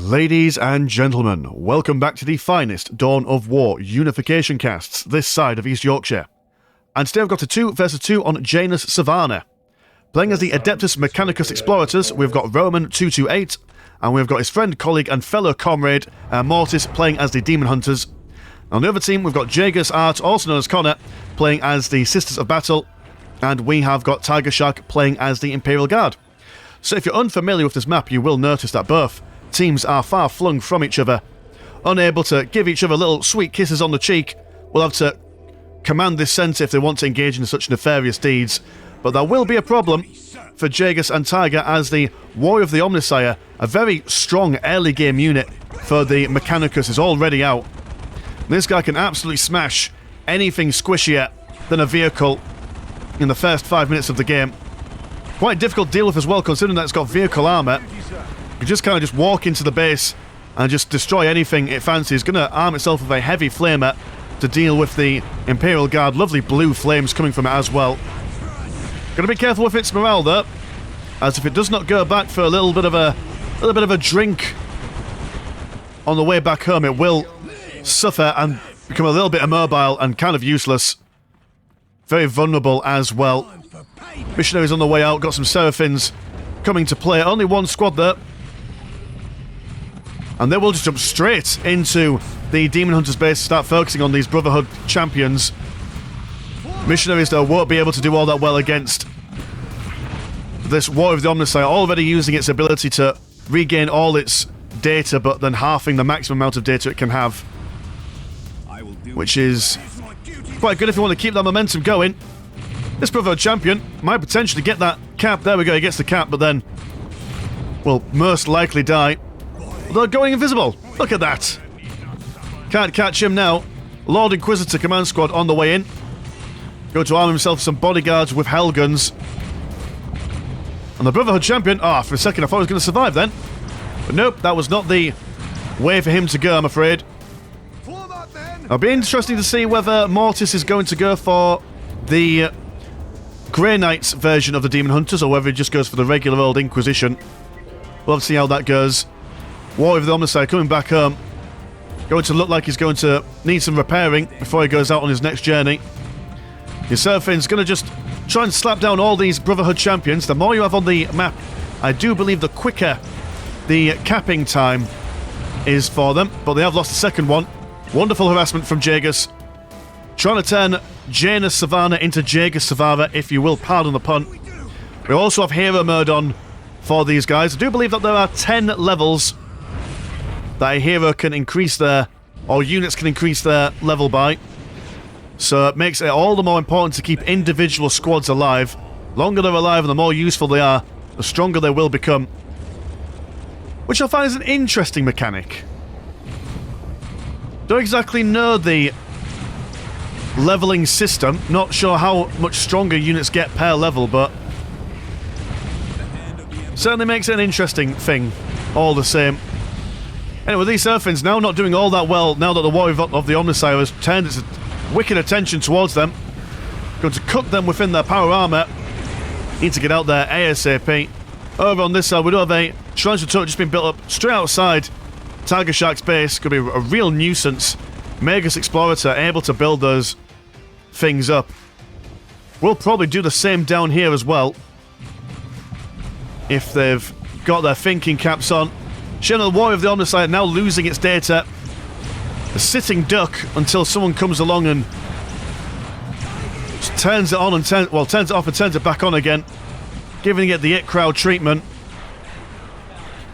Ladies and gentlemen, welcome back to the finest Dawn of War Unification casts this side of East Yorkshire. And today I've got a 2 versus 2 on Janus Savannah. Playing as the Adeptus Mechanicus Explorators, we've got Roman 228, and we've got his friend, colleague and fellow comrade, Mortis, playing as the Demon Hunters. On the other team, we've got Jagus Art, also known as Connor, playing as the Sisters of Battle, and we have got Tiger Shark playing as the Imperial Guard. So if you're unfamiliar with this map, you will notice that both teams are far flung from each other, unable to give each other little sweet kisses on the cheek. Will have to command this centre if they want to engage in such nefarious deeds. But there will be a problem for Jagus and Tiger as the Warrior of the Omnisire, a very strong early game unit for the Mechanicus, is already out. This guy can absolutely smash anything squishier than a vehicle in the first 5 minutes of the game. Quite difficult to deal with as well, considering that it's got vehicle armour. You can just kind of just walk into the base and just destroy anything it fancies. Going to arm itself with a heavy flamer to deal with the Imperial Guard. Lovely blue flames coming from it as well. Going to be careful with its morale though, as if it does not go back for a little bit of a drink on the way back home, it will suffer and become a little bit immobile and kind of useless. Very vulnerable as well. Missionaries on the way out, got some Seraphins coming to play. Only one squad there. And they will just jump straight into the Demon Hunters base, start focusing on these Brotherhood champions. Missionaries, though, won't be able to do all that well against this War of the Omnisire, already using its ability to regain all its data, but then halving the maximum amount of data it can have. Which is quite good if you want to keep that momentum going. This Brotherhood champion might potentially get that cap. There we go, he gets the cap, but then will most likely die. They're going invisible. Look at that. Can't catch him now. Lord Inquisitor Command Squad on the way in. Go to arm himself some bodyguards with hell guns. And the Brotherhood champion... for a second I thought he was going to survive then. But nope, that was not the way for him to go, I'm afraid. It'll be interesting to see whether Mortis is going to go for the Grey Knights version of the Demon Hunters, or whether he just goes for the regular old Inquisition. We'll have to see how that goes. Warrior of the Omnisire coming back home. Going to look like he's going to need some repairing before he goes out on his next journey. Your Seraphin's going to just try and slap down all these Brotherhood champions. The more you have on the map, I do believe the quicker the capping time is for them. But they have lost the second one. Wonderful harassment from Jagus. Trying to turn Janus Savannah into Jagus Savannah, if you will pardon the pun. We also have hero mode on for these guys. I do believe that there are 10 levels that a hero can increase their, or units can increase their level by. So it makes it all the more important to keep individual squads alive. The longer they're alive and the more useful they are, the stronger they will become. Which I find is an interesting mechanic. Don't exactly know the leveling system. Not sure how much stronger units get per level, but certainly makes it an interesting thing all the same. Anyway, these Seraphins now not doing all that well now that the Warrior of the Omnisire has turned its wicked attention towards them. Going to cook them within their power armour. Need to get out there ASAP. Over on this side, we do have a transfer turret just been built up straight outside Tiger Shark's base. Could be a real nuisance. Magus Explorator able to build those things up. We'll probably do the same down here as well, if they've got their thinking caps on. General Warrior of the Omnisire now losing its data. A sitting duck until someone comes along and just turns it on and turns it off and turns it back on again, giving it the It Crowd treatment.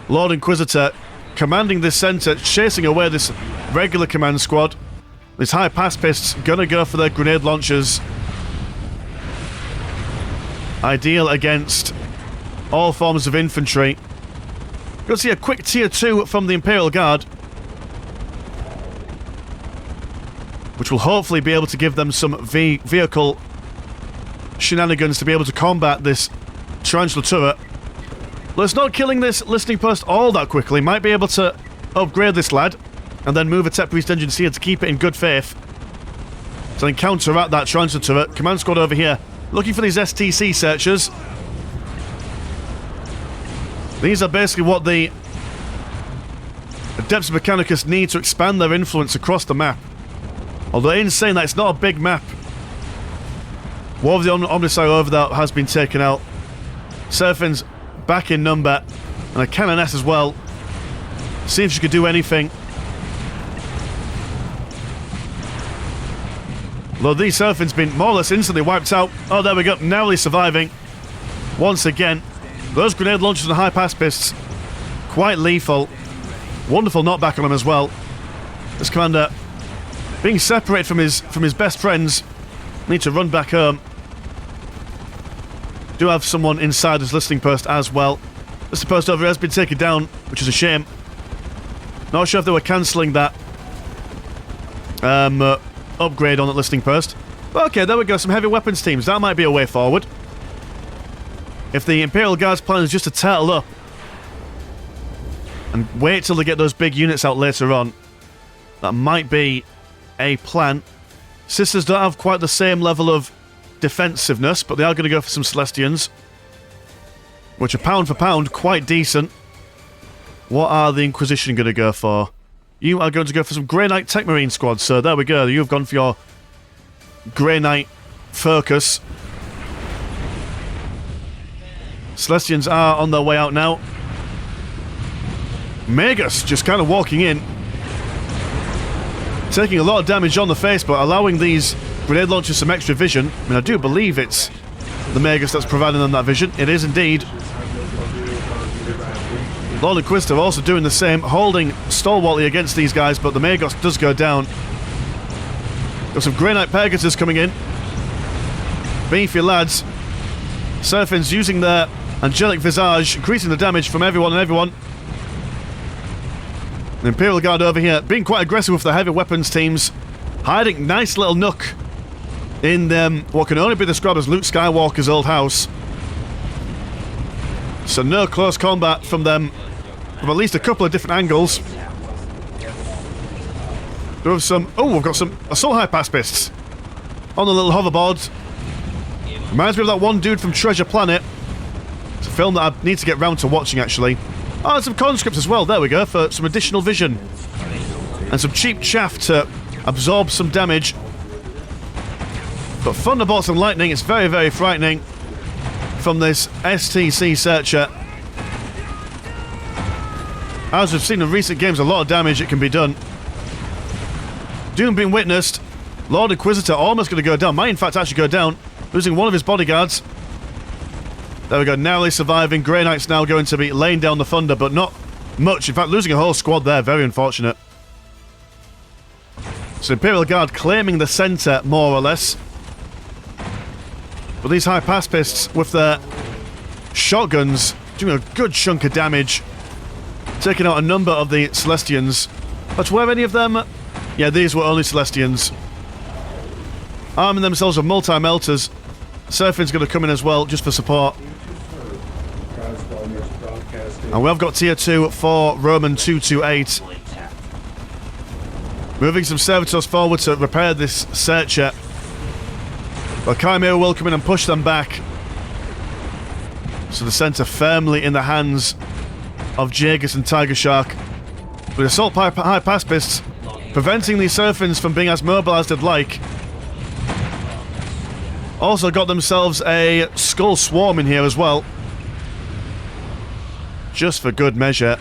Lord Inquisitor commanding this centre, chasing away this regular command squad. These high pass pists gonna go for their grenade launchers. Ideal against all forms of infantry. You'll see a quick tier 2 from the Imperial Guard, which will hopefully be able to give them some vehicle shenanigans to be able to combat this tarantula turret. Let's not killing this listening post all that quickly. Might be able to upgrade this lad and then move a Tech Priest Engine here to keep it in good faith. So then counteract that tarantula turret. Command squad over here looking for these STC searchers. These are basically what the Adeptus Mechanicus need to expand their influence across the map. Although in saying that, it's not a big map. War of the Omnissiah over there has been taken out. Seraphins back in number. And a Canoness as well. See if she could do anything. Although these Seraphins been more or less instantly wiped out. Oh, there we go. Narrowly surviving. Once again. Those grenade launchers and high pass pists. Quite lethal. Wonderful knockback on him as well. This commander being separated from his best friends. Need to run back home. Do have someone inside his listening post as well. Listening post over has been taken down, which is a shame. Not sure if they were cancelling that upgrade on that listening post. But okay, there we go. Some heavy weapons teams. That might be a way forward. If the Imperial Guard's plan is just to turtle up and wait till they get those big units out later on, that might be a plan. Sisters don't have quite the same level of defensiveness, but they are going to go for some Celestians, which are pound for pound quite decent. What are the Inquisition going to go for? You are going to go for some Grey Knight Tech Marine squad, so there we go. You've gone for your Grey Knight focus. Celestians are on their way out now. Magus just kind of walking in. Taking a lot of damage on the face, but allowing these grenade launchers some extra vision. I mean, I do believe it's the Magus that's providing them that vision. It is indeed. Lord Inquisitor also doing the same, holding stalwartly against these guys, but the Magus does go down. Got some Grey Knight Pegasus coming in. Beefy lads. Seraphins using their angelic visage, increasing the damage from everyone and everyone. The Imperial Guard over here, being quite aggressive with the heavy weapons teams. Hiding nice little nook in what can only be described as Luke Skywalker's old house. So no close combat from them, from at least a couple of different angles. There was some... Oh, we've got some assault high pass pists on the little hoverboard. Reminds me of that one dude from Treasure Planet. It's a film that I need to get round to watching, actually. Oh, and some conscripts as well. There we go, for some additional vision. And some cheap chaff to absorb some damage. But thunderbolts and lightning, it's very, very frightening from this STC Searcher. As we've seen in recent games, a lot of damage it can be done. Doom being witnessed. Lord Inquisitor almost going to go down. Might in fact actually go down. Losing one of his bodyguards. There we go, narrowly surviving. Grey Knight's now going to be laying down the thunder, but not much. In fact, losing a whole squad there. Very unfortunate. So Imperial Guard claiming the centre, more or less. But these high pass pists with their shotguns doing a good chunk of damage. Taking out a number of the Celestians. But were any of them? Yeah, these were only Celestians. Arming themselves with multi-melters. Seraphin's going to come in as well, just for support. And we have got tier 2 for Roman 228. Moving some servitors forward to repair this Searcher. But Chimera will come in and push them back. So the centre firmly in the hands of Jaegus and Tiger Shark. With assault high pass pists, preventing these Seraphins from being as mobile as they'd like. Also got themselves a Skull Swarm in here as well. Just for good measure.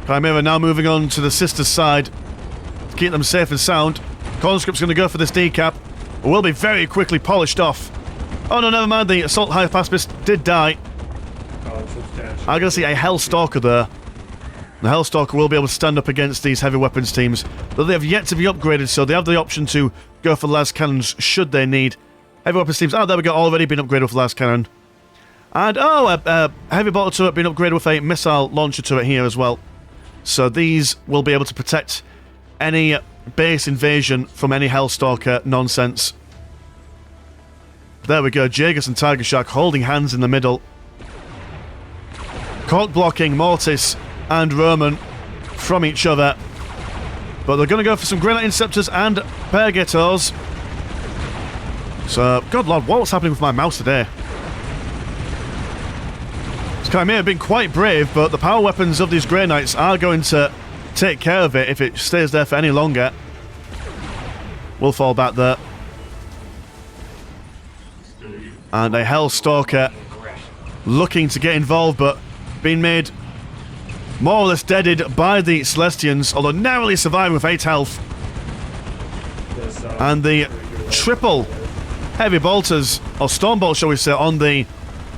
Chimera now moving on to the Sisters' side to keep them safe and sound. Conscript's going to go for this decap. But will be very quickly polished off. Oh no, never mind. The assault high pass pist did die. I'm going to see a Hellstalker there. The Hellstalker will be able to stand up against these heavy weapons teams, though they have yet to be upgraded, so they have the option to go for las cannons should they need. Heavy weapons teams, oh there we go, already been upgraded with las cannon. And oh, a heavy bottle turret being upgraded with a missile launcher turret here as well. So these will be able to protect any base invasion from any Hellstalker nonsense. There we go, Jaegus and Tiger Shark holding hands in the middle. Cock blocking Mortis and Roman from each other. But they're going to go for some Granite Inceptors and Purgators. So, good lord, what's happening with my mouse today? Chimera have been quite brave, but the power weapons of these Grey Knights are going to take care of it if it stays there for any longer. We'll fall back there. And a Hellstalker looking to get involved, but being made more or less deaded by the Celestians, although narrowly surviving with 8 health. And the triple heavy bolters, or storm bolt shall we say, on the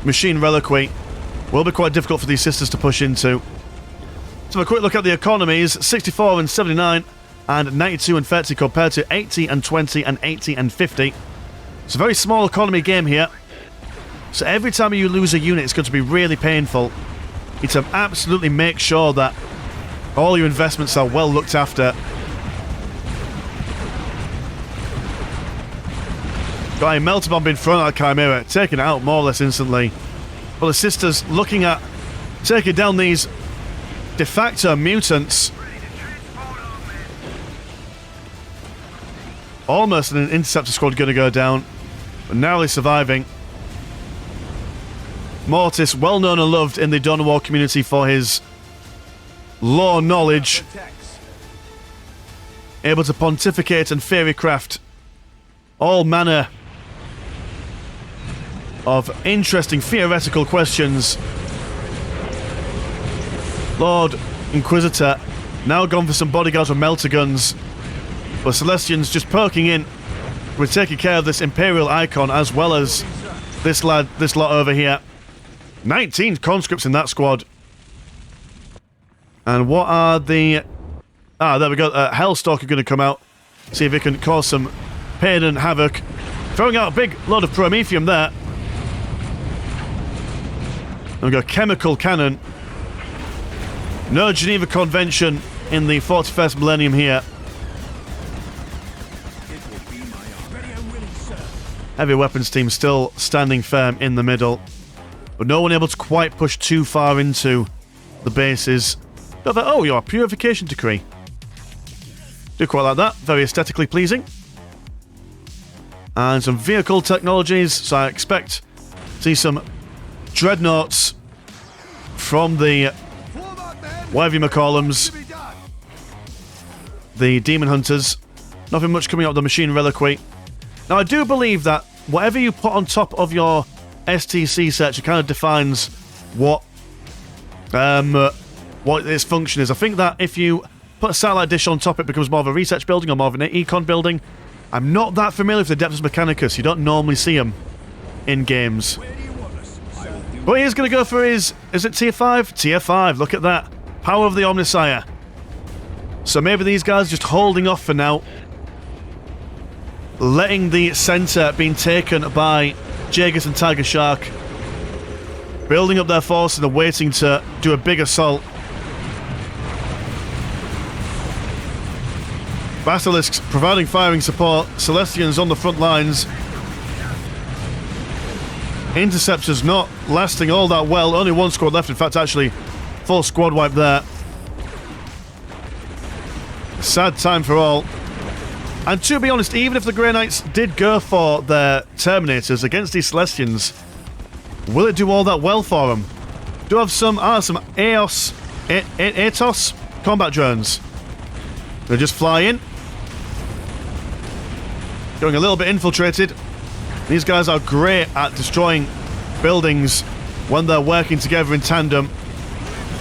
machine reliquary will be quite difficult for these sisters to push into. So a quick look at the economies: 64 and 79 and 92 and 30 compared to 80 and 20 and 80 and 50. It's a very small economy game here, so every time you lose a unit it's going to be really painful. You need to absolutely make sure that all your investments are well looked after. Got a melter bomb in front of that Chimera, taken it out more or less instantly. Well, the sisters looking at taking down these de facto mutants. Almost an interceptor squad going to go down, but narrowly surviving. Mortis, well known and loved in the Dawn of War community for his lore knowledge, able to pontificate and theorycraft all manner of interesting theoretical questions. Lord Inquisitor now gone for some bodyguards with melter guns, but Celestians just poking in. We're taking care of this Imperial icon as well as this lot over here. 19 conscripts in that squad. And what are the... there we go. Hellstalker going to come out. See if it can cause some pain and havoc. Throwing out a big load of Prometheum there. And we've got Chemical Cannon. No Geneva Convention in the 41st millennium here. Heavy weapons team still standing firm in the middle, but no one able to quite push too far into the bases. Oh, your Purification Decree. Do quite like that. Very aesthetically pleasing. And some vehicle technologies, so I expect to see some dreadnoughts from the whatever you may call them, the Demon Hunters. Nothing much coming out of the Machine Reliquary. Now, I do believe that whatever you put on top of your STC search, it kind of defines what its function is. I think that if you put a satellite dish on top, it becomes more of a research building or more of an econ building. I'm not that familiar with the Adeptus Mechanicus. You don't normally see them in games. But he's going to go for his... Is it tier 5? Tier 5, look at that. Power of the Omnissiah. So maybe these guys are just holding off for now, letting the centre being taken by Jaeger's and Tiger Shark, building up their force and they're waiting to do a big assault. Basilisks providing firing support, Celestians on the front lines. Interceptors not lasting all that well, only one squad left, in fact actually full squad wipe there. Sad time for all. And to be honest, even if the Grey Knights did go for their Terminators against these Celestians, will it do all that well for them? Do have some Atos combat drones. They just fly in. Going a little bit infiltrated. These guys are great at destroying buildings when they're working together in tandem.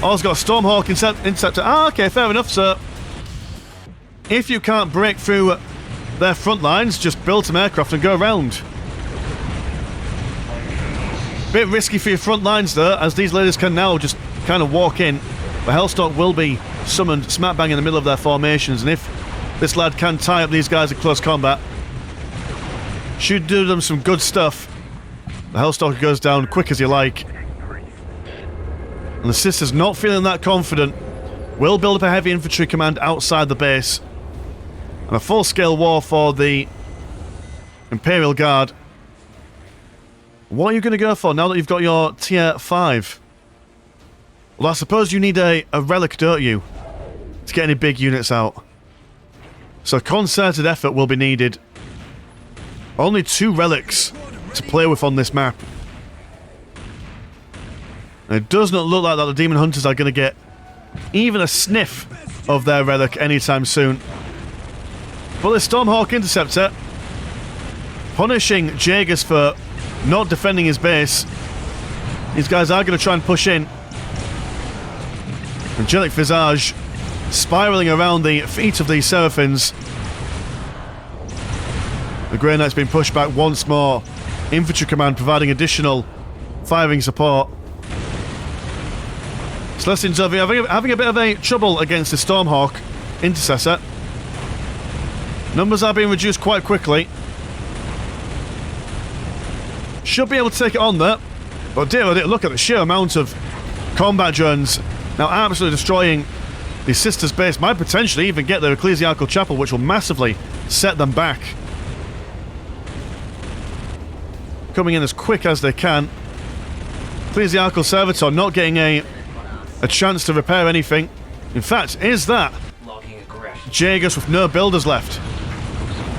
Oh, it's got a Stormhawk interceptor. Okay, fair enough, sir. If you can't break through their front lines, just build some aircraft and go around. Bit risky for your front lines though, as these ladies can now just kind of walk in. The Hellstalk will be summoned smack bang in the middle of their formations, and if this lad can tie up these guys in close combat, should do them some good stuff. The Hellstalker goes down quick as you like. And the sisters, not feeling that confident, will build up a heavy infantry command outside the base. And a full-scale war for the Imperial Guard. What are you going to go for now that you've got your tier 5? Well, I suppose you need a relic, don't you, to get any big units out. So concerted effort will be needed. Only 2 relics to play with on this map. It does not look like that the Demon Hunters are going to get even a sniff of their relic anytime soon. But the Stormhawk Interceptor punishing Jaeger's for not defending his base. These guys are going to try and push in. Angelic Visage spiraling around the feet of these Seraphins. The Grey Knight's been pushed back once more. Infantry Command providing additional firing support. Celestians are having a bit of a trouble against the Stormhawk Intercessor. Numbers are being reduced quite quickly. Should be able to take it on there. But dear, oh dear, look at the sheer amount of combat drones now absolutely destroying the Sisters' base. Might potentially even get their Ecclesiarchal Chapel, which will massively set them back. Coming in as quick as they can. Ecclesiarchal Servitor not getting a chance to repair anything. In fact, is that Jaeger's with no builders left?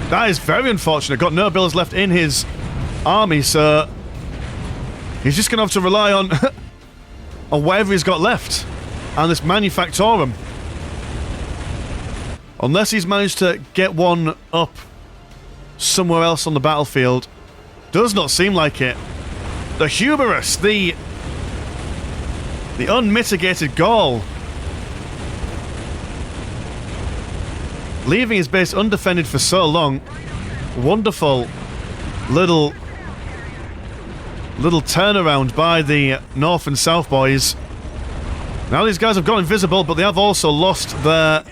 That is very unfortunate. Got no builders left in his army, so he's just going to have to rely on on whatever he's got left and this Manufactorum. Unless he's managed to get one up somewhere else on the battlefield. Does not seem like it. The hubris, the unmitigated gall. Leaving his base undefended for so long. Wonderful little turnaround by the North and South boys. Now these guys have gone invisible, but they have also lost their...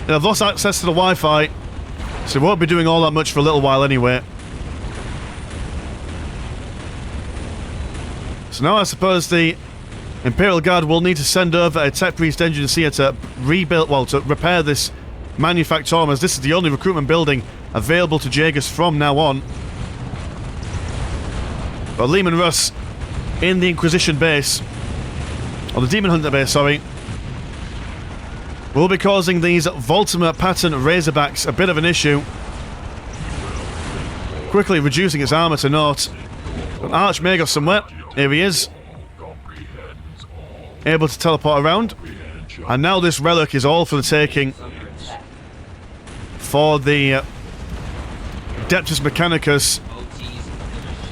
They have lost access to the Wi-Fi, so they won't be doing all that much for a little while anyway. So now I suppose the Imperial Guard will need to send over a Tech Priest Engineer to rebuild, well, to repair this Manufactorum, as this is the only recruitment building available to Jaegers from now on. But Leman Russ in the Inquisition base, or the Demon Hunter base, sorry, will be causing these Voltimer pattern Razorbacks a bit of an issue. Quickly reducing its armor to naught. Archmagos somewhere. Here he is. Able to teleport around. And now this relic is all for the taking for the Adeptus Mechanicus.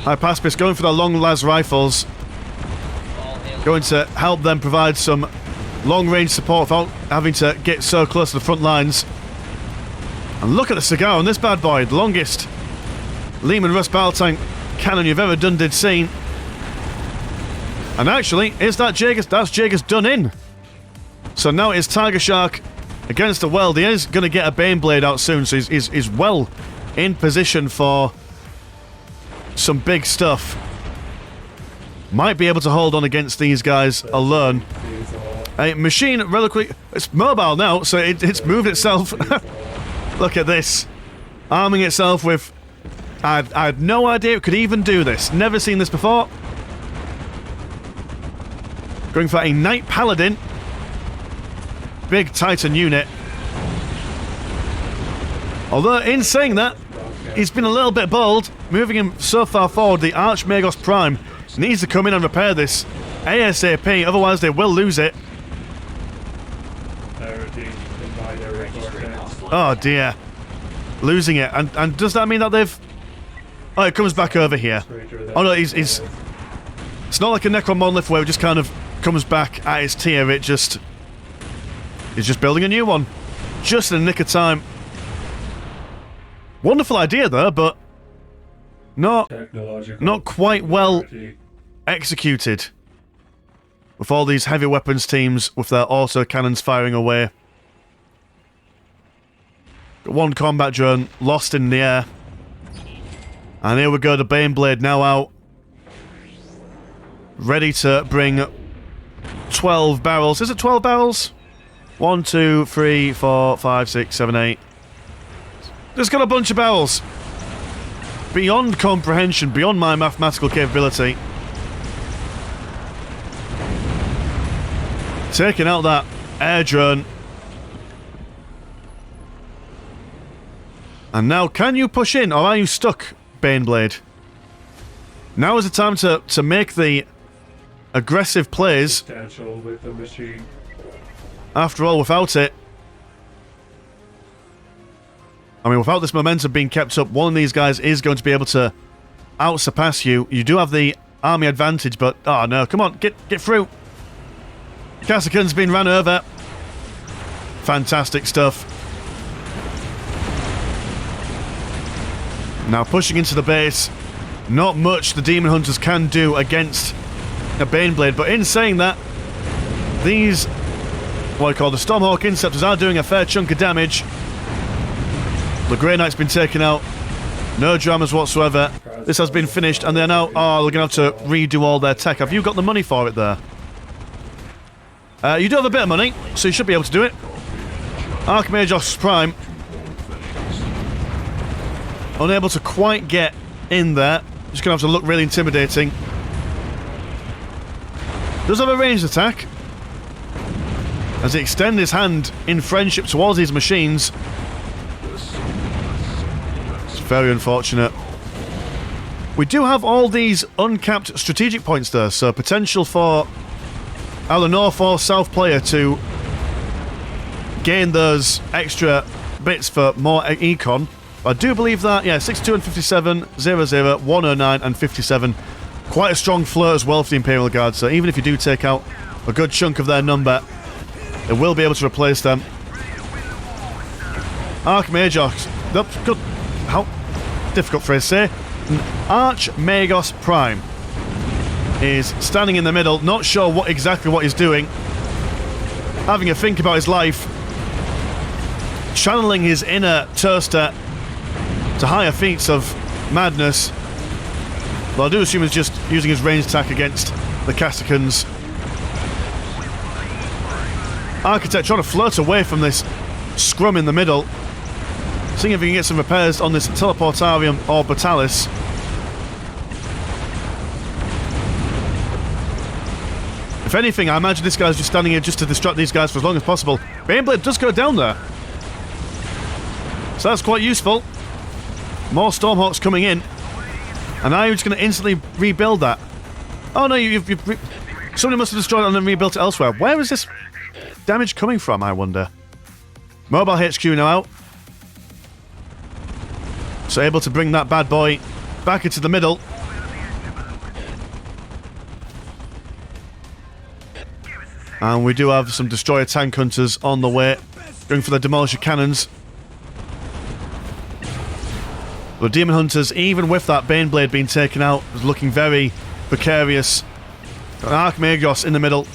Hypaspis going for their long las rifles. Going to help them provide some long-range support without having to get so close to the front lines. And look at the cigar on this bad boy. The longest Leman Russ battle tank cannon you've ever done did seen. And actually, is that Jaeger's? That's Jaeger's done in. So now it's Tiger Shark against the Weld. He is going to get a Baneblade out soon, so he's well in position for some big stuff. Might be able to hold on against these guys alone. A machine reliquary. It's mobile now, so it's moved itself. Look at this. Arming itself with... I had no idea it could even do this. Never seen this before. Going for a Knight Paladin. Big Titan unit. Although, in saying that, he's been a little bit bold. Moving him so far forward, the Archmagos Prime needs to come in and repair this ASAP, otherwise they will lose it. Oh dear. Losing it. And does that mean that they've... Oh, it comes back over here. Oh no, he's... It's not like a Necron Monolith where it just kind of comes back at its tier, it just... He's just building a new one. Just in the nick of time. Wonderful idea though, but... Not quite well executed. With all these heavy weapons teams with their auto cannons firing away. Got one combat drone lost in the air. And here we go, the Baneblade now out. Ready to bring 12 barrels. Is it 12 barrels? 1, 2, 3, 4, 5, 6, 7, 8. Just got a bunch of barrels. Beyond comprehension, beyond my mathematical capability. Taking out that air drone. And now, can you push in, or are you stuck, Baneblade? Now is the time to make the aggressive plays. With the machine. After all, without it... I mean, without this momentum being kept up, one of these guys is going to be able to out-surpass you. You do have the army advantage, but... Oh, no. Come on. Get through. Kassakan's been ran over. Fantastic stuff. Now pushing into the base. Not much the Demon Hunters can do against a Baneblade, but in saying that, these, what I call the Stormhawk Inceptors, are doing a fair chunk of damage. The Grey Knight's been taken out. No dramas whatsoever. This has been finished, and they're now... Oh, they're going to have to redo all their tech. Have you got the money for it there? You do have a bit of money, so you should be able to do it. Archmageos Prime. Unable to quite get in there. Just going to have to look really intimidating. Does have a ranged attack. As he extends his hand in friendship towards these machines. It's very unfortunate. We do have all these uncapped strategic points there, so potential for either North or South player to gain those extra bits for more econ. I do believe that, yeah, 62 and 57, 00, 109 and 57. Quite a strong flow as well for the Imperial Guard, so even if you do take out a good chunk of their number, they will be able to replace them. Archmageos, good, how difficult phrase to say. Archmageos Prime is standing in the middle, not sure exactly what he's doing, having a think about his life, channeling his inner toaster to higher feats of madness. Well, I do assume he's just using his ranged attack against the Kassakans. Architect trying to float away from this scrum in the middle, seeing if he can get some repairs on this Teleportarium Orbitalis. If anything, I imagine this guy's just standing here just to distract these guys for as long as possible. Baneblade does go down there, so that's quite useful. More Stormhawks coming in. And now you're just going to instantly rebuild that. Oh no, somebody must have destroyed it and then rebuilt it elsewhere. Where is this damage coming from, I wonder? Mobile HQ now out. So able to bring that bad boy back into the middle. And we do have some Destroyer Tank Hunters on the way, going for the Demolisher Cannons. The Demon Hunters, even with that Baneblade being taken out, is looking very precarious. Got Archmageos in the middle.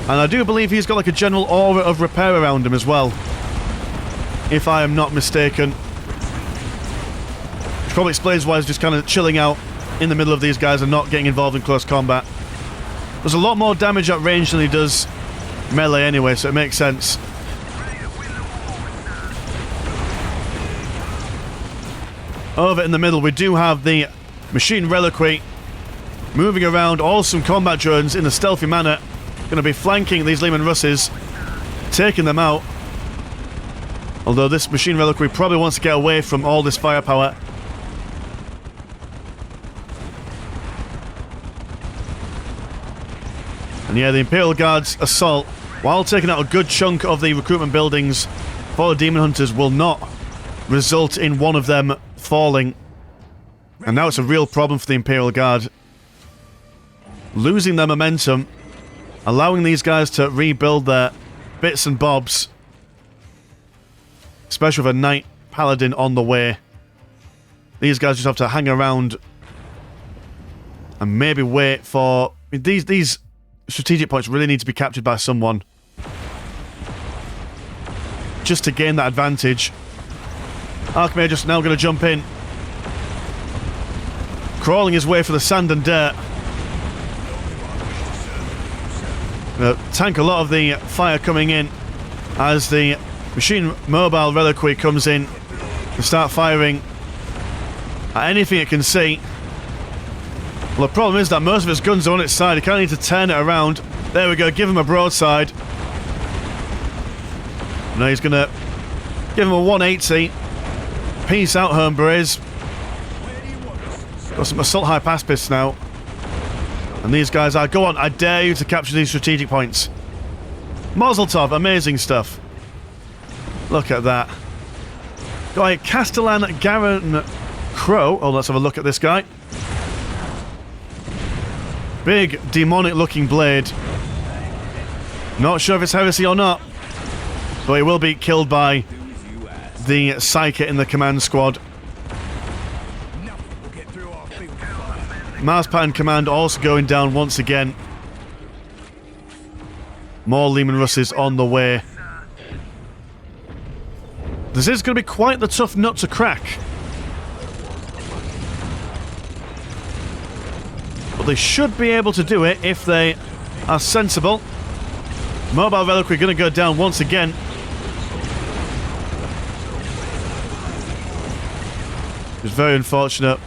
And I do believe he's got like a general aura of repair around him as well, if I am not mistaken. Which probably explains why he's just kind of chilling out in the middle of these guys and not getting involved in close combat. There's a lot more damage at range than he does melee anyway, so it makes sense. Over in the middle, we do have the Machine Reliquary moving around, awesome combat drones in a stealthy manner. Going to be flanking these Leman Russes, taking them out. Although this Machine Reliquary probably wants to get away from all this firepower. And yeah, the Imperial Guard's assault, while taking out a good chunk of the recruitment buildings for the Demon Hunters, will not result in one of them falling. And now it's a real problem for the Imperial Guard. Losing their momentum, allowing these guys to rebuild their bits and bobs. Especially with a Knight Paladin on the way. These guys just have to hang around and maybe wait for... I mean, these strategic points really need to be captured by someone, just to gain that advantage. Archmageos now going to jump in, crawling his way for the sand and dirt. Tank a lot of the fire coming in as the Machine Mobile Reliquary comes in and start firing at anything it can see. Well, the problem is that most of its guns are on its side. You kind of need to turn it around. There we go, give him a broadside. Now he's going to give him a 180. Peace out, Hermbraze. Got some Assault Hypaspis now. And these guys are, go on, I dare you to capture these strategic points. Mazel tov, amazing stuff. Look at that. Got a Castellan Garan Crow. Oh, let's have a look at this guy. Big, demonic-looking blade. Not sure if it's heresy or not, but he will be killed by the Psyker in the command squad. Mars Pattern Command also going down once again. More Leman Russes on the way. This is going to be quite the tough nut to crack. But they should be able to do it if they are sensible. Mobile Reliquary going to go down once again. It's very unfortunate.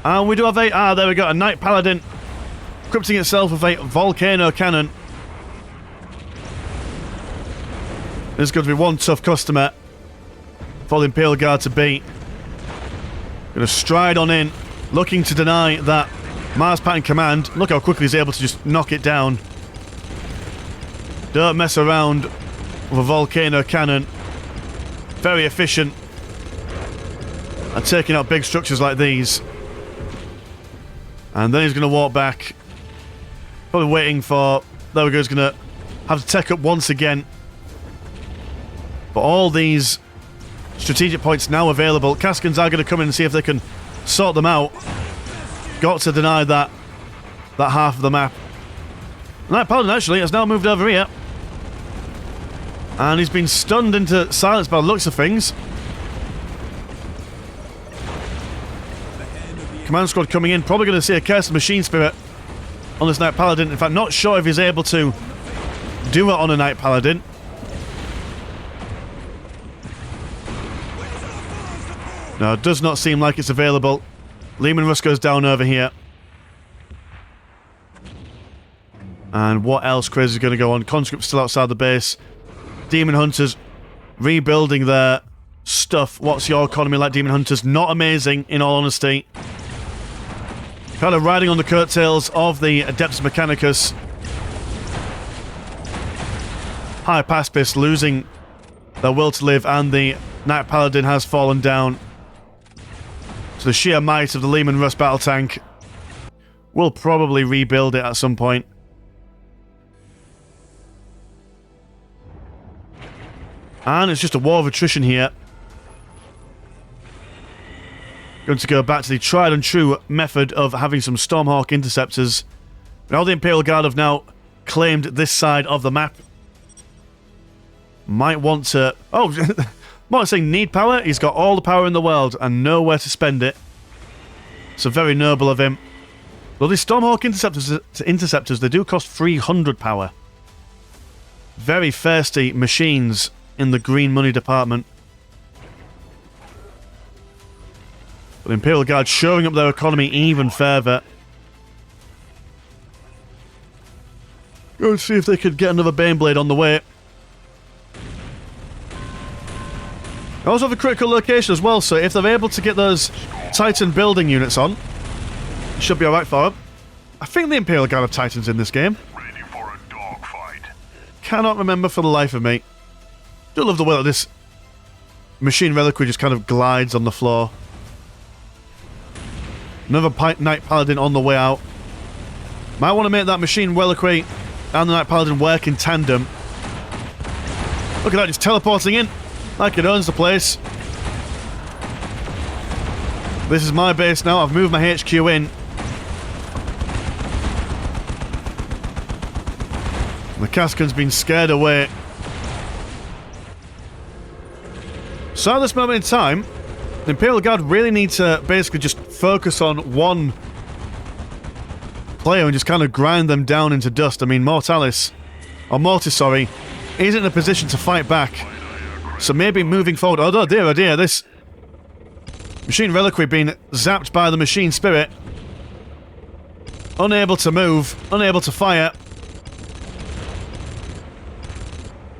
And we do have a... Ah, there we go. A Knight Paladin equipping itself with a Volcano Cannon. There's going to be one tough customer for the Imperial Guard to beat. Going to stride on in, looking to deny that Mars Pattern Command. Look how quickly he's able to just knock it down. Don't mess around with a Volcano Cannon. Very efficient at taking out big structures like these. And then he's going to walk back. Probably waiting for... There we go, he's going to have to tech up once again. But all these strategic points now available. Kaskans are going to come in and see if they can sort them out. Got to deny that half of the map. Knight Paladin actually has now moved over here. And he's been stunned into silence by the looks of things. Command squad coming in. Probably going to see a Cursed Machine Spirit on this Knight Paladin. In fact, not sure if he's able to do it on a Knight Paladin. No, it does not seem like it's available. Leman Russ goes down over here. And what else crazy is going to go on? Conscripts still outside the base. Demon Hunters rebuilding their stuff. What's your economy like, Demon Hunters? Not amazing, in all honesty. Kind of riding on the coattails of the Adeptus Mechanicus. High Paspis losing their will to live, and the Knight Paladin has fallen down. So the sheer might of the Leman Russ battle tank. We'll probably rebuild it at some point. And it's just a war of attrition here. Going to go back to the tried and true method of having some Stormhawk interceptors. Now the Imperial Guard have now claimed this side of the map. Might want to... Oh, I'm not saying need power. He's got all the power in the world and nowhere to spend it. So very noble of him. Though these Stormhawk interceptors, they do cost 300 power. Very thirsty machines in the green money department. But the Imperial Guard showing up their economy even further. Go and see if they could get another Baneblade on the way. They also have a critical location as well, so if they're able to get those Titan building units on, it should be alright for them. I think the Imperial Guard have Titans in this game. Ready for a dogfight. Cannot remember for the life of me. Do love the way that this machine reliquary just kind of glides on the floor. Another Knight Paladin on the way out. Might want to make that machine reliquary and the Knight Paladin work in tandem. Look at that, just teleporting in like it owns the place. This is my base now. I've moved my HQ in. The Kaskan's been scared away. So at this moment in time, the Imperial Guard really need to basically just focus on one player and just kind of grind them down into dust. I mean, Mortis, isn't in a position to fight back. So maybe moving forward... Oh dear, this machine reliquary being zapped by the machine spirit. Unable to move, unable to fire.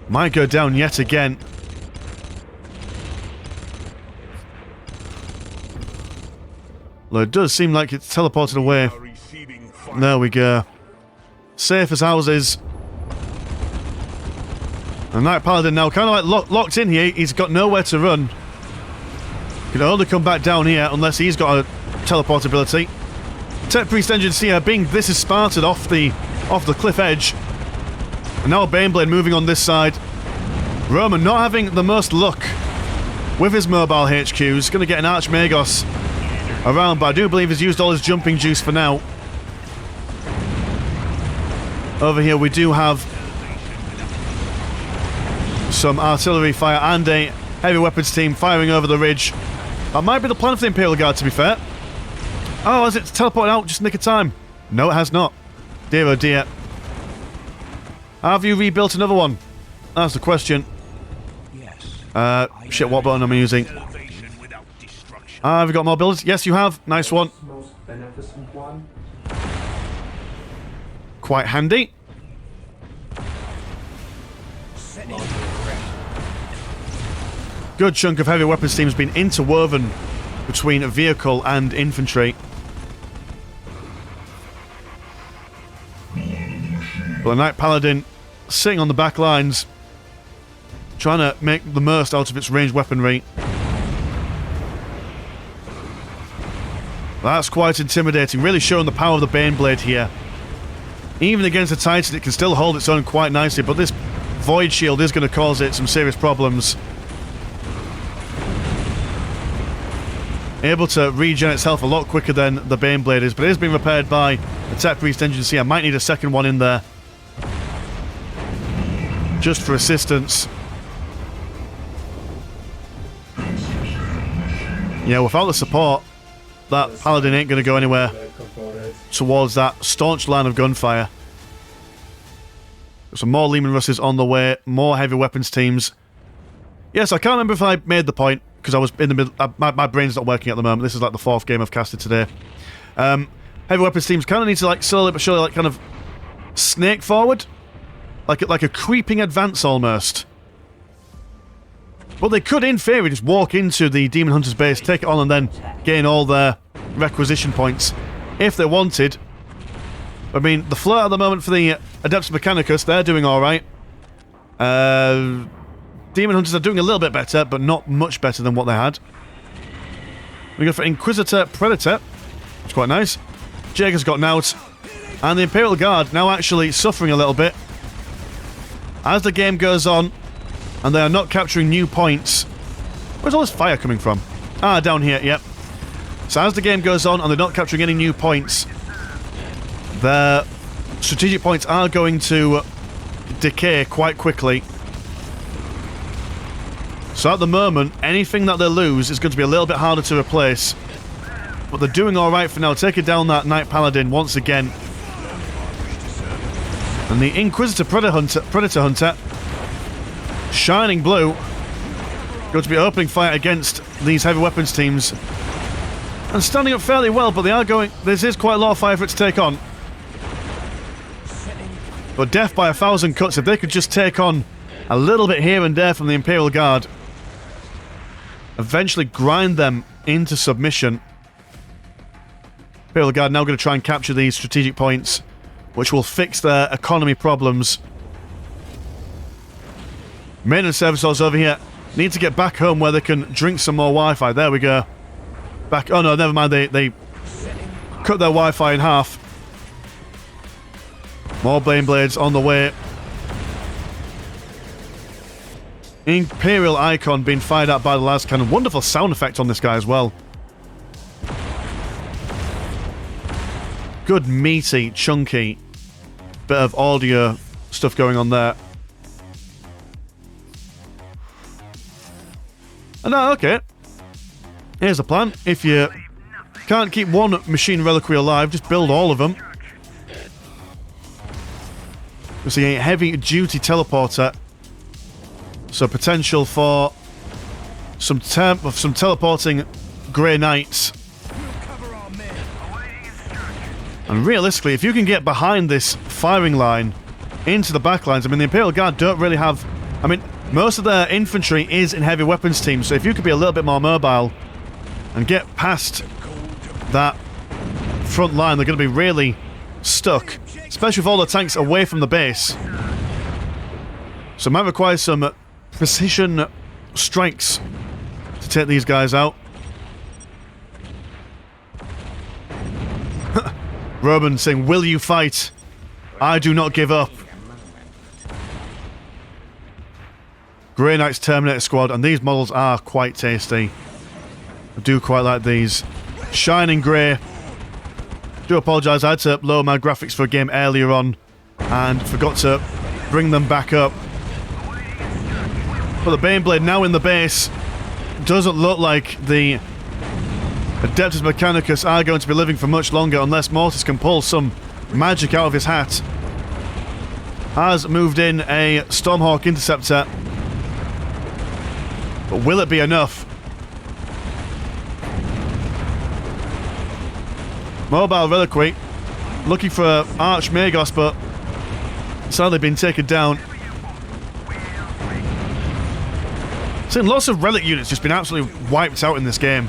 Might go down yet again. Well, it does seem like it's teleported away. There we go. Safe as houses. The Knight Paladin now kind of like locked in here. He's got nowhere to run. Can only come back down here unless he's got a teleport ability. Tech Priest Engine Seer being this is sparted off the cliff edge. And now Baneblade moving on this side. Roman not having the most luck with his mobile HQs. Going to get an Archmagos around, but I do believe he's used all his jumping juice for now. Over here we do have some artillery fire and a heavy weapons team firing over the ridge. That might be the plan for the Imperial Guard, to be fair. Oh, has it teleported out just in the nick of time? No, it has not. Dear oh dear. Have you rebuilt another one? That's the question. Shit, what button am I using? Have you got more builders? Yes, you have. Nice one. Quite handy. Good chunk of heavy weapons team has been interwoven between vehicle and infantry. But the Knight Paladin sitting on the back lines, trying to make the most out of its ranged weaponry. That's quite intimidating, really showing the power of the Baneblade here. Even against a Titan, it can still hold its own quite nicely, but this Void Shield is going to cause it some serious problems. Able to regen itself a lot quicker than the Baneblade is, but it is being repaired by the Tech Priest Engine C. I might need a second one in there, just for assistance. Yeah, without the support, that Paladin ain't going to go anywhere towards that staunch line of gunfire. Some more Lehman Russes on the way, more heavy weapons teams. Yes, I can't remember if I made the point, because I was in the middle. My brain's not working at the moment. This is like the 4th game I've casted today. Heavy weapons teams kind of need to like slowly but surely like kind of snake forward, like a creeping advance almost. But they could, in theory, just walk into the Demon Hunter's base, take it on, and then gain all their requisition points if they wanted. I mean, the float at the moment for the Adeptus Mechanicus, they're doing alright. Demon Hunters are doing a little bit better, but not much better than what they had. We go for Inquisitor Predator, which is quite nice. Jaeger's got Nout. And the Imperial Guard now actually suffering a little bit. As the game goes on, and they are not capturing new points. Where's all this fire coming from? Ah, down here, yep. So as the game goes on and they're not capturing any new points, their strategic points are going to decay quite quickly. So at the moment, anything that they lose is going to be a little bit harder to replace. But they're doing alright for now. Taking down that Knight Paladin once again. And the Inquisitor Predator Hunter, shining blue, going to be opening fire against these heavy weapons teams. And standing up fairly well, but they are going... This is quite a lot of fire for it to take on. But death by 1,000 cuts, if they could just take on a little bit here and there from the Imperial Guard, eventually grind them into submission. Imperial Guard now going to try and capture these strategic points, which will fix their economy problems. Maintenance services over here need to get back home where they can drink some more Wi-Fi. There we go. Back. Oh no, never mind. They cut their Wi-Fi in half. More Baneblades on the way. Imperial Icon being fired at by the last cannon. Wonderful sound effect on this guy as well. Good meaty, chunky bit of audio stuff going on there. And now, okay. Here's the plan. If you can't keep one machine reliquary alive, just build all of them. We see a heavy duty teleporter. So potential for some teleporting Grey Knights. And realistically, if you can get behind this firing line into the back lines, I mean, the Imperial Guard don't really have... I mean, most of their infantry is in heavy weapons teams, so if you could be a little bit more mobile and get past that front line, they're going to be really stuck, especially with all the tanks away from the base. So it might require some precision strikes to take these guys out. Roman saying, "Will you fight? I do not give up." Grey Knight's Terminator Squad, and these models are quite tasty. I do quite like these. Shining grey. Do apologise, I had to lower my graphics for a game earlier on and forgot to bring them back up. But the Baneblade now in the base doesn't look like the Adeptus Mechanicus are going to be living for much longer unless Mortis can pull some magic out of his hat. Has moved in a Stormhawk Interceptor. But will it be enough? Mobile Reliquary. Looking for Arch Magos, but sadly been taken down. Seen lots of relic units just been absolutely wiped out in this game.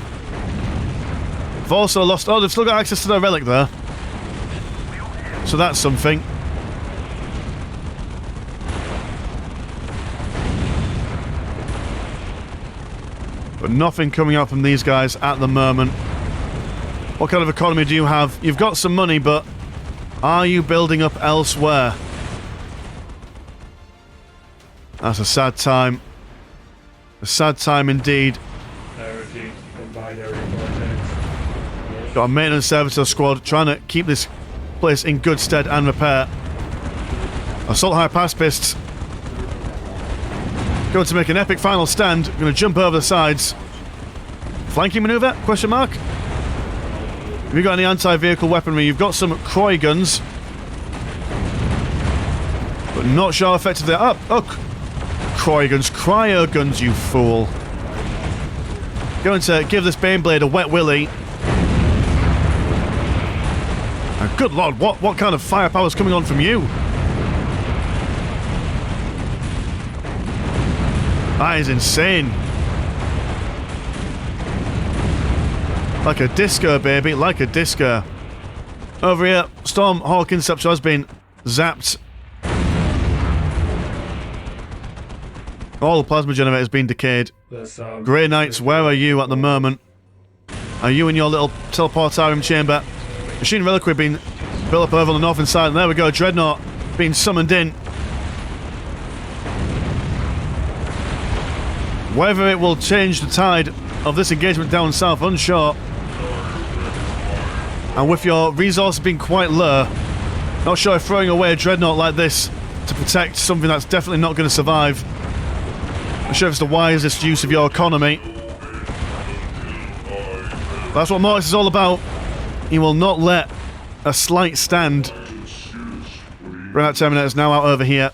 They've also lost... Oh, they've still got access to their relic there. So that's something. But nothing coming out from these guys at the moment. What kind of economy do you have? You've got some money, but are you building up elsewhere? That's a sad time. A sad time indeed. Got a maintenance servitor squad trying to keep this place in good stead and repair. Assault Hypaspists going to make an epic final stand. Going to jump over the sides. Flanking maneuver? Question mark. Have you got any anti-vehicle weaponry? You've got some Croy guns, but not sure how effective they're. Oh, Croy guns, cryo guns, you fool! Going to give this Baneblade a wet willy. Oh, good lord, what kind of firepower is coming on from you? That is insane. Like a disco, baby, like a disco. Over here, Stormhawk Interceptor has been zapped. All the plasma generator has been decayed. Grey Knights, where are you at the moment? Are you in your little teleportarium chamber? Machine Reliquary being built up over on the northern side, and there we go, Dreadnought being summoned in. Whether it will change the tide of this engagement down south, unsure. And with your resources being quite low, not sure if throwing away a Dreadnought like this to protect something that's definitely not going to survive. I'm sure it's the wisest use of your economy. That's what Mortis is all about. He will not let a slight stand. Renat Terminator's now out over here.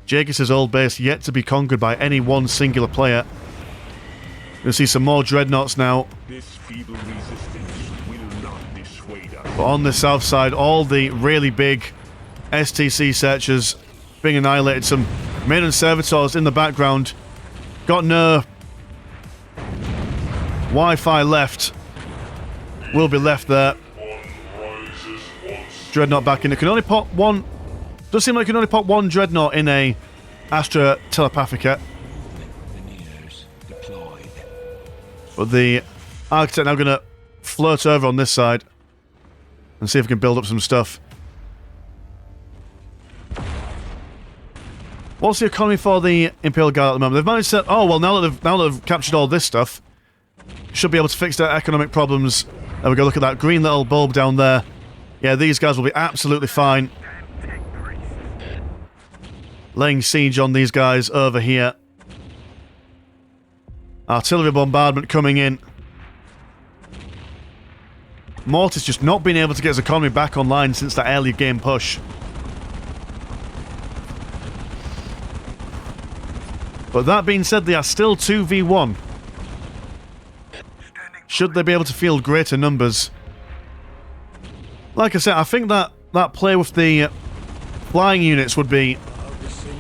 Jageus' old base yet to be conquered by any one singular player. You'll see some more Dreadnoughts now. But on the south side, all the really big STC searchers being annihilated. Some maintenance servitors in the background. Got no Wi-Fi left. Will be left there. Dreadnought back in. It can only pop one. Does seem like you can only pop one Dreadnought in a Astra Telepathica. But the Architect now going to float over on this side and see if we can build up some stuff. What's the economy for the Imperial Guard at the moment? They've managed to... Oh, well, now that they've captured all this stuff, should be able to fix their economic problems. There we go, look at that green little bulb down there. Yeah, these guys will be absolutely fine. Laying siege on these guys over here. Artillery bombardment coming in. Mortis just not being able to get his economy back online since that early game push. But that being said, they are still 2v1. Should they be able to field greater numbers? Like I said, I think that play with the flying units would be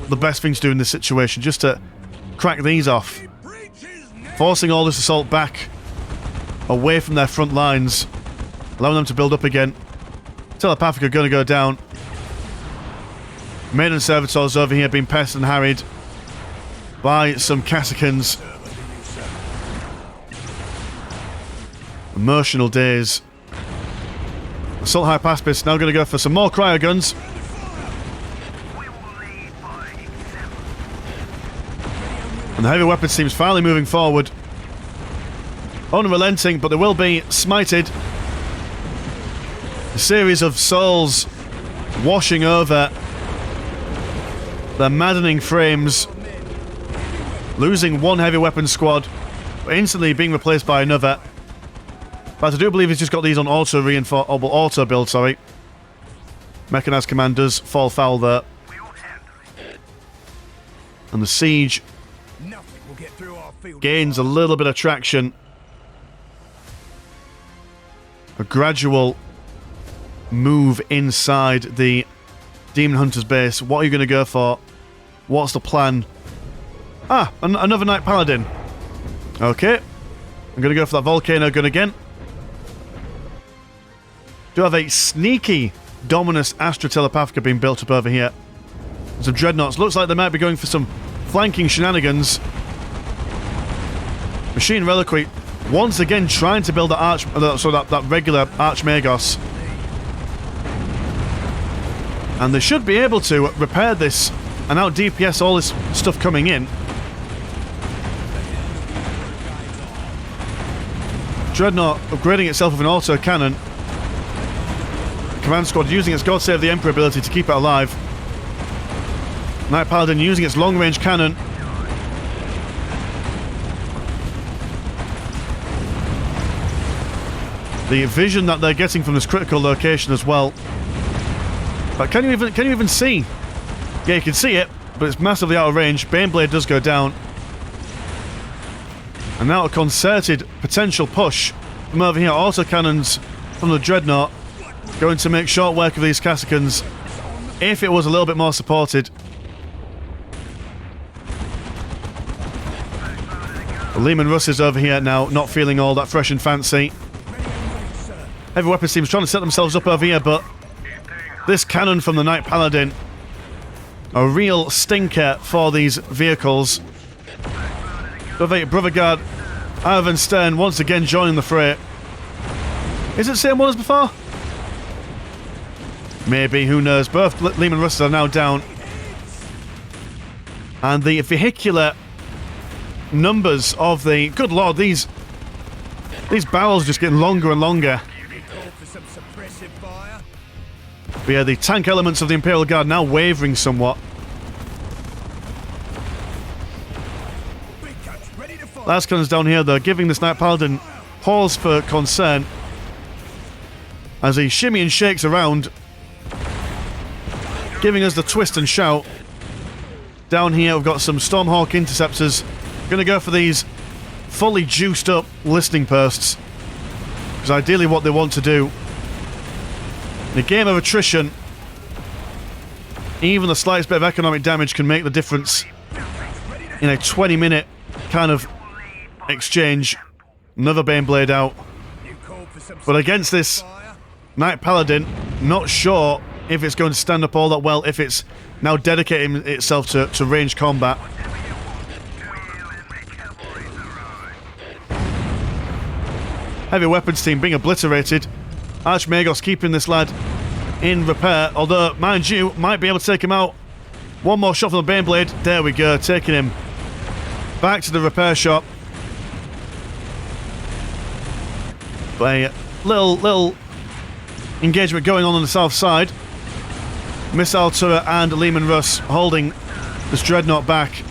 the best thing to do in this situation, just to crack these off. Forcing all this assault back away from their front lines, allowing them to build up again. Telepathic are going to go down. Maiden Servitors over here being pestered and harried by some Cassicans. Emotional days. Assault Hypaspis now going to go for some more cryoguns. And the heavy weapons team's finally moving forward. Unrelenting, but they will be smited. A series of souls washing over their maddening frames. Losing one heavy weapon squad, but instantly being replaced by another. But I do believe he's just got these on auto reinforce, oh, well, auto build, sorry. Mechanized command does fall foul there. And the siege gains a little bit of traction. A gradual move inside the Demon Hunter's base. What are you going to go for? What's the plan? Ah, another Knight Paladin. Okay. I'm going to go for that Volcano gun again. Do have a sneaky Dominus Astra Telepathica being built up over here. Some Dreadnoughts. Looks like they might be going for some flanking shenanigans. Machine Reliquary once again trying to build that regular Archmagos. And they should be able to repair this and out DPS all this stuff coming in. Dreadnought upgrading itself with an auto cannon. Command squad using its God Save the Emperor ability to keep it alive. Knight Paladin using its long range cannon. The vision that they're getting from this critical location as well. But can you even see? Yeah, you can see it, but it's massively out of range. Baneblade does go down. And now a concerted potential push from over here. Autocannons from the Dreadnought going to make short work of these Cassicans if it was a little bit more supported. The Lehman Russ is over here now, not feeling all that fresh and fancy. Heavy weapons teams trying to set themselves up over here, but this cannon from the Knight Paladin, a real stinker for these vehicles. Brother Guard, Ivan Stern once again joining the fray. Is it the same one as before? Maybe, who knows. Both Lehman Russes are now down. And the vehicular numbers of the... Good lord, these barrels just getting longer and longer. But yeah, the tank elements of the Imperial Guard now wavering somewhat. Last guns down here, though, giving this Knight Paladin pause for concern as he shimmy and shakes around, giving us the twist and shout. Down here, we've got some Stormhawk interceptors. Going to go for these fully juiced up listening posts, because ideally what they want to do in a game of attrition, even the slightest bit of economic damage can make the difference in a 20-minute kind of exchange. Another Baneblade out. But against this Knight Paladin, not sure if it's going to stand up all that well, if it's now dedicating itself to ranged combat. Heavy weapons team being obliterated. Archmagos keeping this lad in repair, although, mind you, might be able to take him out. One more shot from the Baneblade. There we go, taking him back to the repair shop. But a little engagement going on the south side. Missile turret and Lehman Russ holding this Dreadnought back.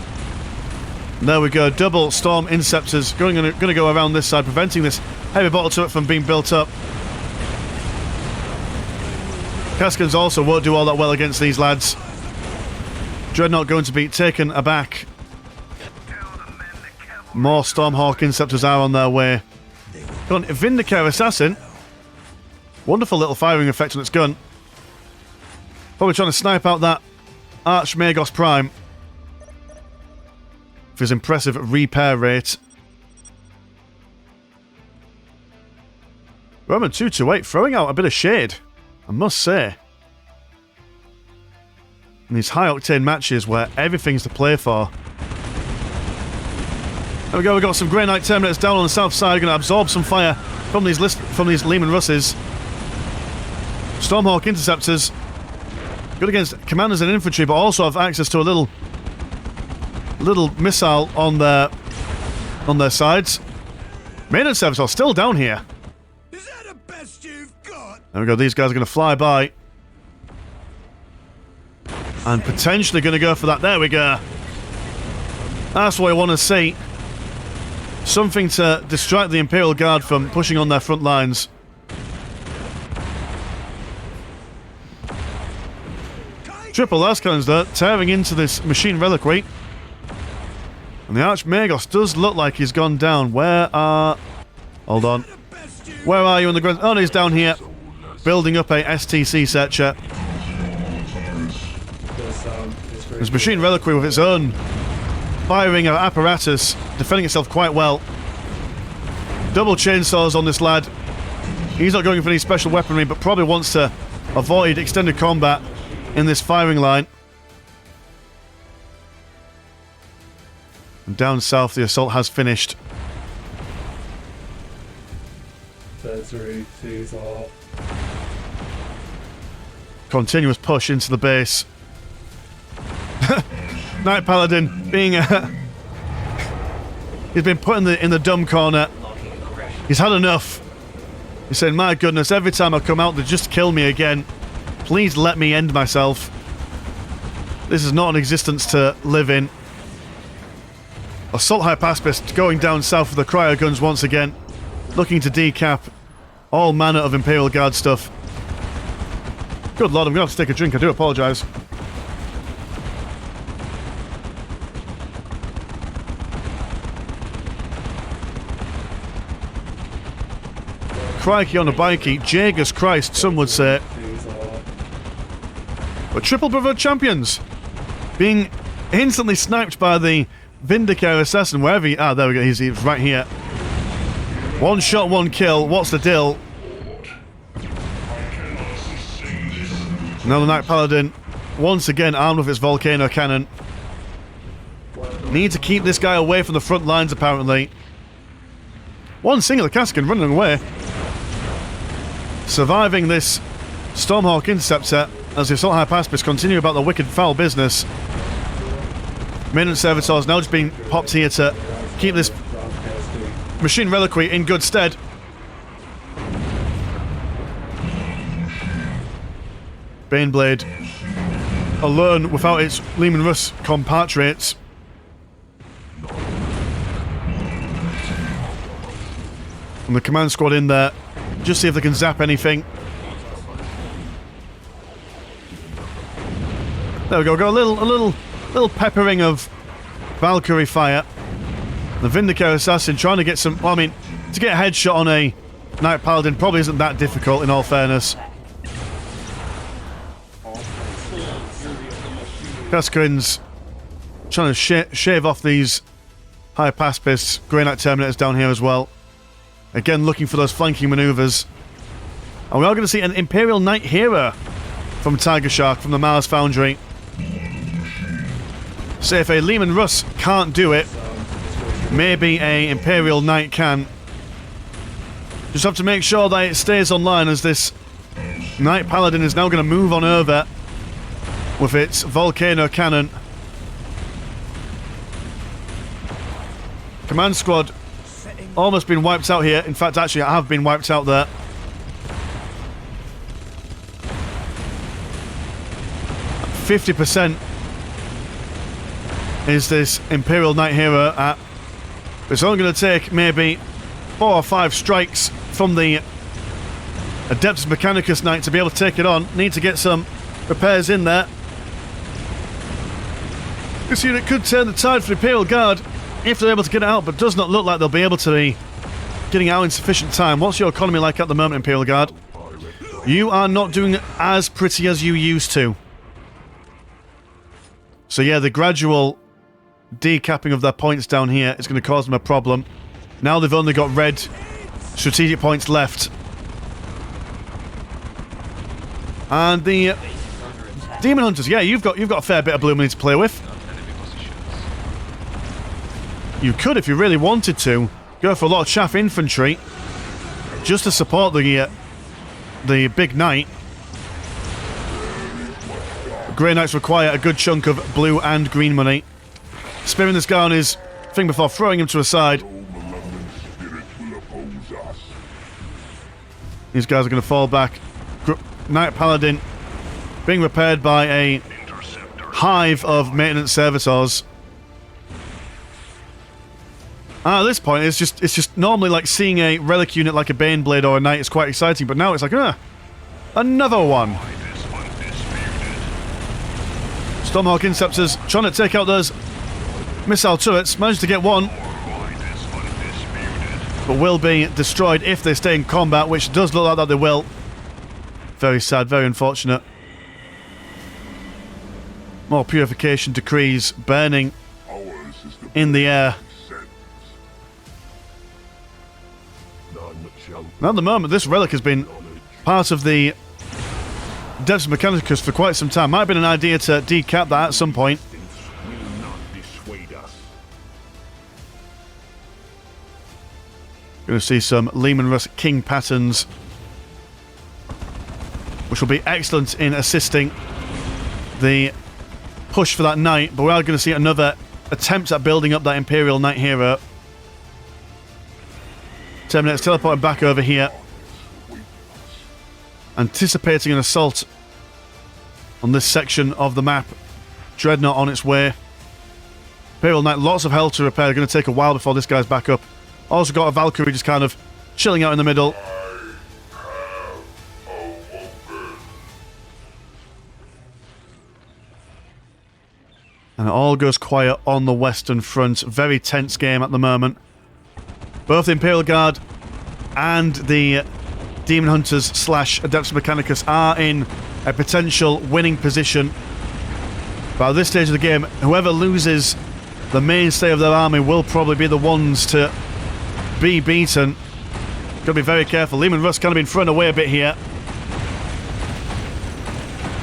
There we go, double Storm Interceptors going to go around this side, preventing this heavy bottle turret from being built up. Caskins also won't do all that well against these lads. Dreadnought going to be taken aback. More Stormhawk Interceptors are on their way. Got a Vindicare Assassin. Wonderful little firing effect on its gun. Probably trying to snipe out that Archmagos Prime with his impressive repair rate. Roman 228 throwing out a bit of shade, I must say. In these high-octane matches where everything's to play for. There we go, we've got some Grey Knight Terminators down on the south side, going to absorb some fire from these Leman Russes. Stormhawk Interceptors, good against commanders and infantry, but also have access to a little missile on their sides. Maintenance service are still down here. Is that the best you've got? There we go, these guys are going to fly by. And potentially going to go for that. There we go. That's what I want to see. Something to distract the Imperial Guard from pushing on their front lines. Triple Lascans, though, tearing into this machine reliquary. And the Archmagos does look like he's gone down. Where are... Hold on. Where are you on the ground? Oh, no, he's down here. Building up a STC searcher. This machine reliquary with its own firing apparatus, defending itself quite well. Double chainsaws on this lad. He's not going for any special weaponry, but probably wants to avoid extended combat in this firing line. And down south, the assault has finished. Continuous push into the base. Knight Paladin being he's been put in the dumb corner. He's had enough. He's saying, my goodness, every time I come out they just kill me again. Please let me end myself. This is not an existence to live in. Assault Hypaspist going down south with the cryo guns once again, looking to decap all manner of Imperial Guard stuff. Good lord, I'm gonna have to take a drink, I do apologise. Crikey on a bikey, Jagus Christ, some would say. But Triple Brotherhood champions being instantly sniped by the Vindicator assassin, wherever he... Ah, there we go, he's right here. One shot, one kill, what's the deal? Now the Knight Paladin, once again armed with its volcano cannon. Need to keep this guy away from the front lines, apparently. One singular Kaskin running away. Surviving this Stormhawk Interceptor as the Assault Hypaspis continue about the wicked foul business. Maintenance Servitors now just being popped here to keep this machine reliquary in good stead. Baneblade alone without its Leman Russ compatriots. And the command squad in there. Just see if they can zap anything. There we go. Got a little peppering of Valkyrie fire. The Vindicator assassin trying to get some. Well, I mean, to get a headshot on a Knight Paladin probably isn't that difficult, in all fairness. Kaskrin's trying to shave off these Hypaspists, Grey Knight Terminators down here as well. Again, looking for those flanking maneuvers. And we are going to see an Imperial Knight Hero from Tiger Shark, from the Mars Foundry. So if a Leman Russ can't do it, maybe a Imperial Knight can. Just have to make sure that it stays online, as this Knight Paladin is now going to move on over with its volcano cannon. Command squad almost been wiped out here. In fact, actually, I have been wiped out there. %50 is this Imperial Knight Hero at. It's only going to take maybe 4 or 5 strikes from the Adeptus Mechanicus Knight to be able to take it on. Need to get some repairs in there. This unit could turn the tide for the Imperial Guard if they're able to get it out, but does not look like they'll be able to be getting out in sufficient time. What's your economy like at the moment, Imperial Guard? You are not doing as pretty as you used to. So yeah, the gradual decapping of their points down here is going to cause them a problem. Now they've only got red strategic points left. And the Demon Hunters, yeah, you've got a fair bit of blue money to play with. You could, if you really wanted to, go for a lot of chaff infantry just to support the big knight. Grey Knights require a good chunk of blue and green money. Spearing this guy on his thing before throwing him to a side. These guys are going to fall back. Knight Paladin being repaired by a hive of maintenance servitors. At this point, it's just normally like seeing a relic unit like a Baneblade or a Knight is quite exciting, but now it's like, another one. Stormhawk Interceptors trying to take out those missile turrets, managed to get one, but will be destroyed if they stay in combat, which does look like that they will. Very sad, very unfortunate. More purification decrees burning in the air. Now at the moment, this relic has been part of the Adeptus Mechanicus for quite some time. Might have been an idea to decap that at some point. Going to see some Lehman Russ King patterns, which will be excellent in assisting the push for that knight, but we are going to see another attempt at building up that Imperial Knight hero. Terminator's teleporting back over here, anticipating an assault on this section of the map. Dreadnought on its way. Imperial Knight, lots of health to repair. Going to take a while before this guy's back up. Also got a Valkyrie just kind of chilling out in the middle. And it all goes quiet on the Western Front. Very tense game at the moment. Both the Imperial Guard and the Demon Hunters / Adeptus Mechanicus are in a potential winning position. But at this stage of the game, whoever loses the mainstay of their army will probably be the ones to be beaten. Got to be very careful. Lehman Russ kind of been thrown away a bit here.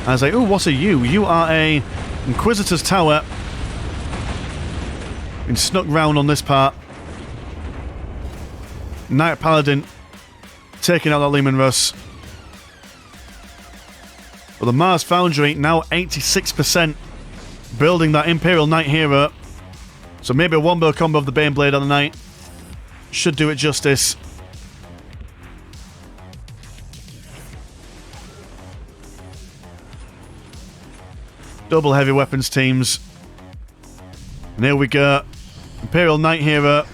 As ooh, what are you? You are a Inquisitor's Tower. Been snuck round on this part. Knight Paladin taking out that Lehman Russ. But the Mars Foundry now 86% building that Imperial Knight hero. So maybe a wombo combo of the Baneblade on the Knight should do it justice. Double heavy weapons teams. And here we go. Imperial Knight hero.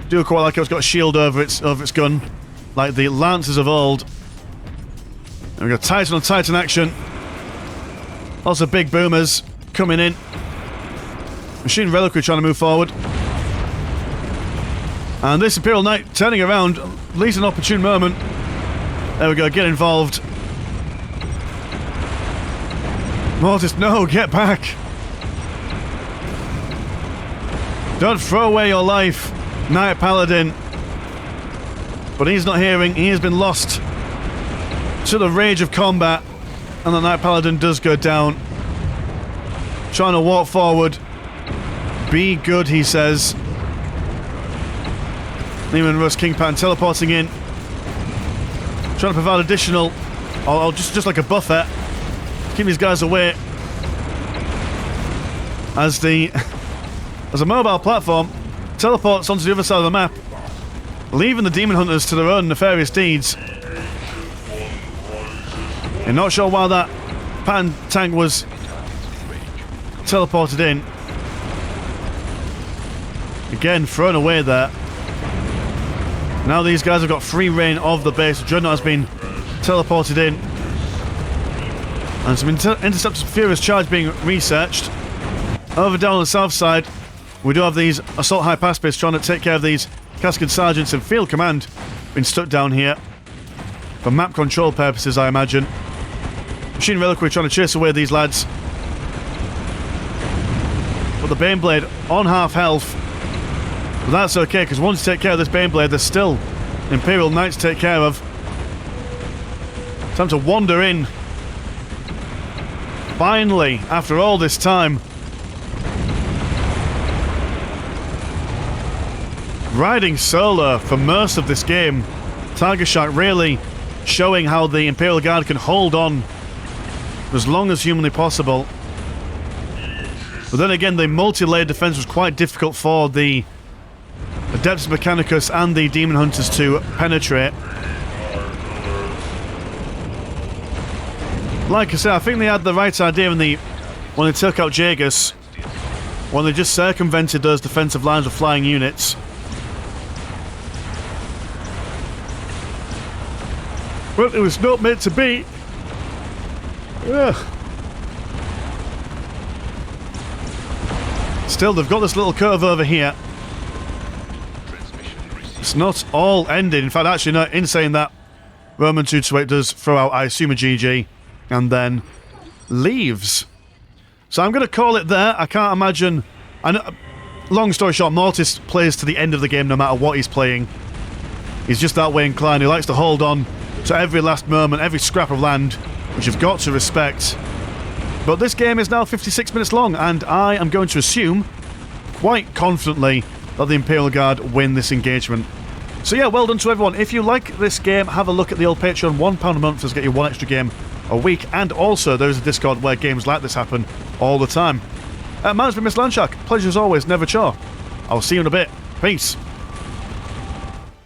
Do quite like it's got a shield over its gun, like the Lancers of old. And we got Titan on Titan action. Also big boomers coming in. Machine Reliquary trying to move forward. And this Imperial Knight turning around, at least an opportune moment. There we go, get involved. Mortis, no, get back. Don't throw away your life, Knight Paladin. But he's not hearing, he has been lost to the rage of combat. And the Knight Paladin does go down. Trying to walk forward. Be good, he says. Lehman Russ King Pattern teleporting in. Trying to provide additional, or just like a buffer. Keep these guys away. As a mobile platform teleports onto the other side of the map, leaving the Demon Hunters to their own nefarious deeds. I'm not sure why that Pattern tank was teleported in. Again, thrown away there. Now these guys have got free reign of the base. Dreadnought has been teleported in. And some Interceptor Furious Charge being researched. Over down on the south side, we do have these Assault High Pass Base trying to take care of these Cascade Sergeants and Field Command. Been stuck down here. For map control purposes, I imagine. Machine Reliquary trying to chase away these lads. But the Baneblade on half health. But that's okay, because once you take care of this Baneblade, there's still Imperial Knights to take care of. Time to wander in. Finally, after all this time. Riding solo for most of this game. Tiger Shark really showing how the Imperial Guard can hold on for as long as humanly possible. But then again, the multi-layered defense was quite difficult for the Adeptus Mechanicus and the Demon Hunters to penetrate. Like I said, I think they had the right idea when they took out Jaegus, when they just circumvented those defensive lines of flying units. But it was not meant to be. Ugh. Still, they've got this little curve over here. It's not all ended. In fact, actually, no, in saying that, Roman 228 does throw out, I assume, a GG, and then leaves. So I'm going to call it there. I can't imagine... long story short, Mortis plays to the end of the game no matter what he's playing. He's just that way inclined. He likes to hold on to every last moment, every scrap of land, which you've got to respect. But this game is now 56 minutes long, and I am going to assume, quite confidently, that the Imperial Guard win this engagement. So yeah, well done to everyone. If you like this game, have a look at the old Patreon. £1 a month does get you one extra game a week, and also there is a Discord where games like this happen all the time. Mine's been Mr. Landshark. Pleasure as always, never chore. I'll see you in a bit. Peace.